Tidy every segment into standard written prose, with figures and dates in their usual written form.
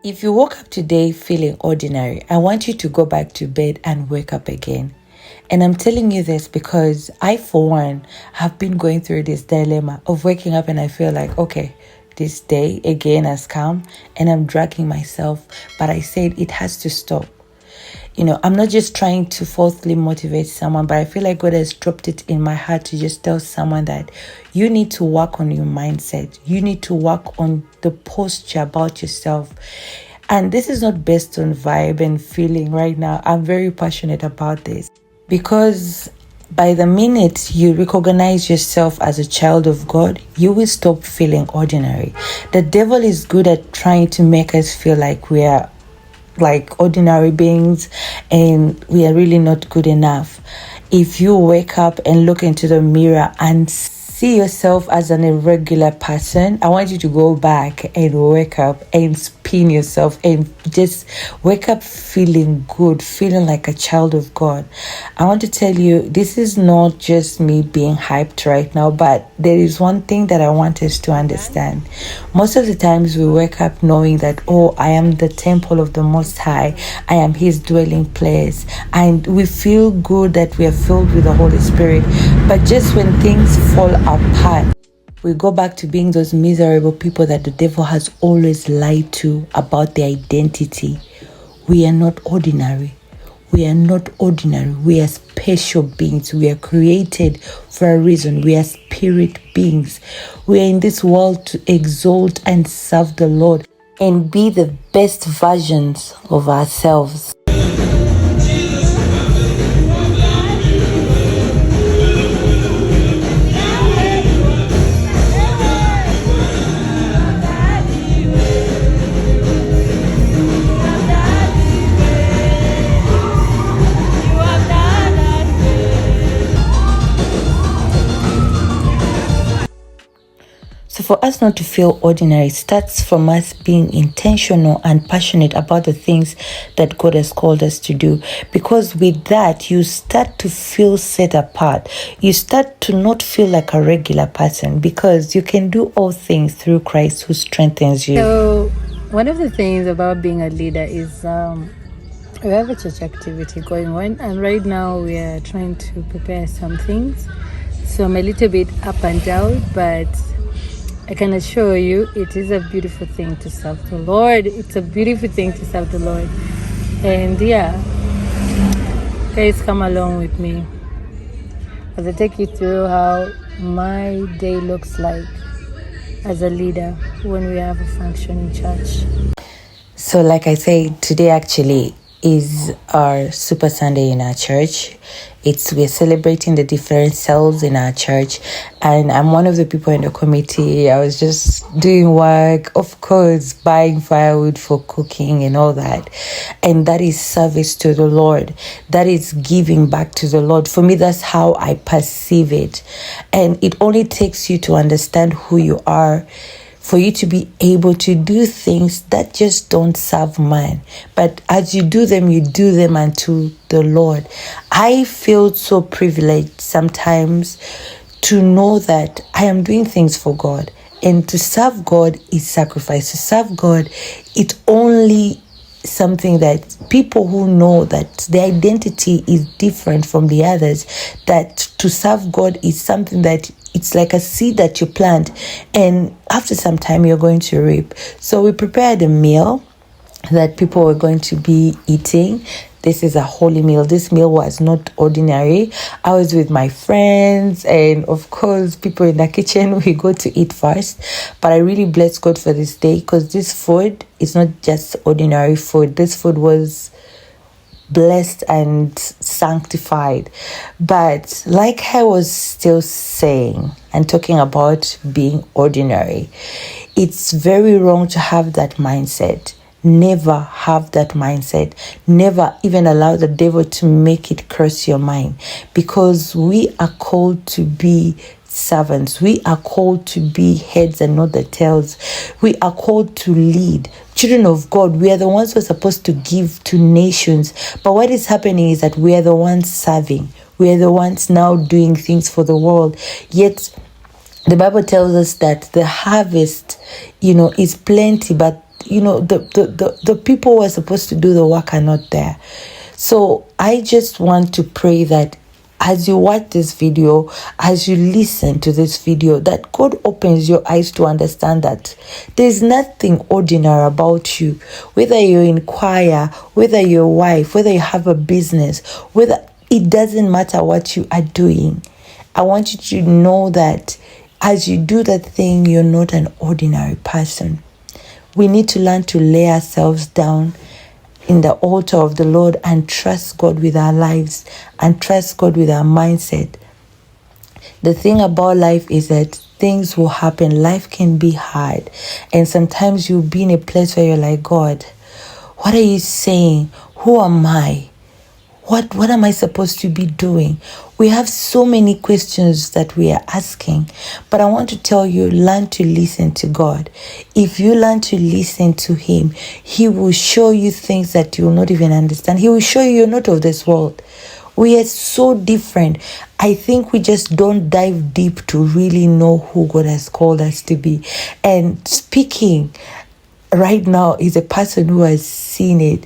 If you woke up today feeling ordinary, I want you to go back to bed and wake up again. And I'm telling you this because I, for one, have been going through this dilemma of waking up and I feel like, okay, this day again has come and I'm dragging myself. But I said it has to stop. I'm not just trying to falsely motivate someone, but I feel like God has dropped it in my heart to just tell someone that you need to work on your mindset. You need to work on the posture about yourself. And this is not based on vibe and feeling right now. I'm very passionate about this because by the minute you recognize yourself as a child of God, you will stop feeling ordinary. The devil is good at trying to make us feel like we are like ordinary beings and we are really not good enough. If you wake up and look into the mirror and see yourself as an irregular person, I want you to go back and wake up and spin yourself and just wake up feeling good, feeling like a child of God. I want to tell you, this is not just me being hyped right now, but there is one thing that I want us to understand. Most of the times we wake up knowing that, oh, I am the temple of the Most High. I am His dwelling place. And we feel good that we are filled with the Holy Spirit. But just when things fall apart, we go back to being those miserable people that the devil has always lied to about their identity. We are not ordinary. We are not ordinary. We are special beings. We are created for a reason. We are spirit beings. We are in this world to exalt and serve the Lord and be the best versions of ourselves. So for us not to feel ordinary starts from us being intentional and passionate about the things that God has called us to do. Because with that, you start to feel set apart. You start to not feel like a regular person because you can do all things through Christ who strengthens you. So one of the things about being a leader is we have a church activity going on, and right now we are trying to prepare some things. So I'm a little bit up and down, but I can assure you it is a beautiful thing to serve the Lord. It's a beautiful thing to serve the Lord. And yeah, guys, come along with me as I take you through how my day looks like as a leader when we have a function in church. So like I said, today actually is our Super Sunday in our church. We're celebrating the different cells in our church, and I'm one of the people in the committee. I was just doing work, of course, buying firewood for cooking and all that, and that is service to the Lord. That is giving back to the Lord. For me, that's how I perceive it, and it only takes you to understand who you are for you to be able to do things that just don't serve man. But as you do them unto the Lord. I feel so privileged sometimes to know that I am doing things for God. And to serve God is sacrifice. To serve God, it's only something that people who know that their identity is different from the others, that to serve God is something that it's like a seed that you plant, and after some time you're going to reap. So we prepared a meal that people were going to be eating. This is a holy meal. This meal was not ordinary. I was with my friends, and of course, people in the kitchen, we go to eat first. But I really bless God for this day because this food is not just ordinary food. This food was blessed and sanctified. But like I was still saying and talking about being ordinary, it's very wrong to have that mindset. Never have that mindset. Never even allow the devil to make it curse your mind, because we are called to be servants. We are called to be heads and not the tails. We are called to lead. Children of God, we are the ones who are supposed to give to nations. But what is happening is that we are the ones serving. We are the ones now doing things for the world. Yet the Bible tells us that the harvest, is plenty, but the people who are supposed to do the work are not there. So I just want to pray that as you watch this video, as you listen to this video, that God opens your eyes to understand that there's nothing ordinary about you. Whether you're in choir, whether you're a wife, whether you have a business, whether it doesn't matter what you are doing. I want you to know that as you do that thing, you're not an ordinary person. We need to learn to lay ourselves down in the altar of the Lord and trust God with our lives and trust God with our mindset. The thing about life is that things will happen. Life can be hard. And sometimes you'll be in a place where you're like, God, what are you saying? Who am I? What am I supposed to be doing? We have so many questions that we are asking. But I want to tell you, learn to listen to God. If you learn to listen to Him, He will show you things that you will not even understand. He will show you you're not of this world. We are so different. I think we just don't dive deep to really know who God has called us to be. And speaking right now is a person who has seen it.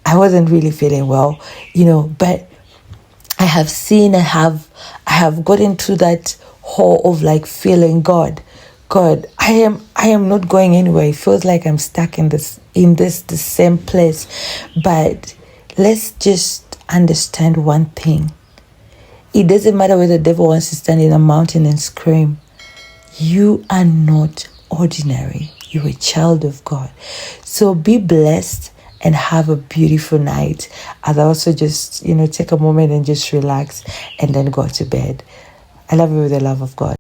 I wasn't really feeling well, but I have seen, I have gotten through that hole of like feeling God, I am not going anywhere. It feels like I'm stuck in the same place. But let's just understand one thing. It doesn't matter whether the devil wants to stand in a mountain and scream. You are not ordinary. You're a child of God. So be blessed and have a beautiful night. I'll also just, take a moment and just relax and then go to bed. I love you with the love of God.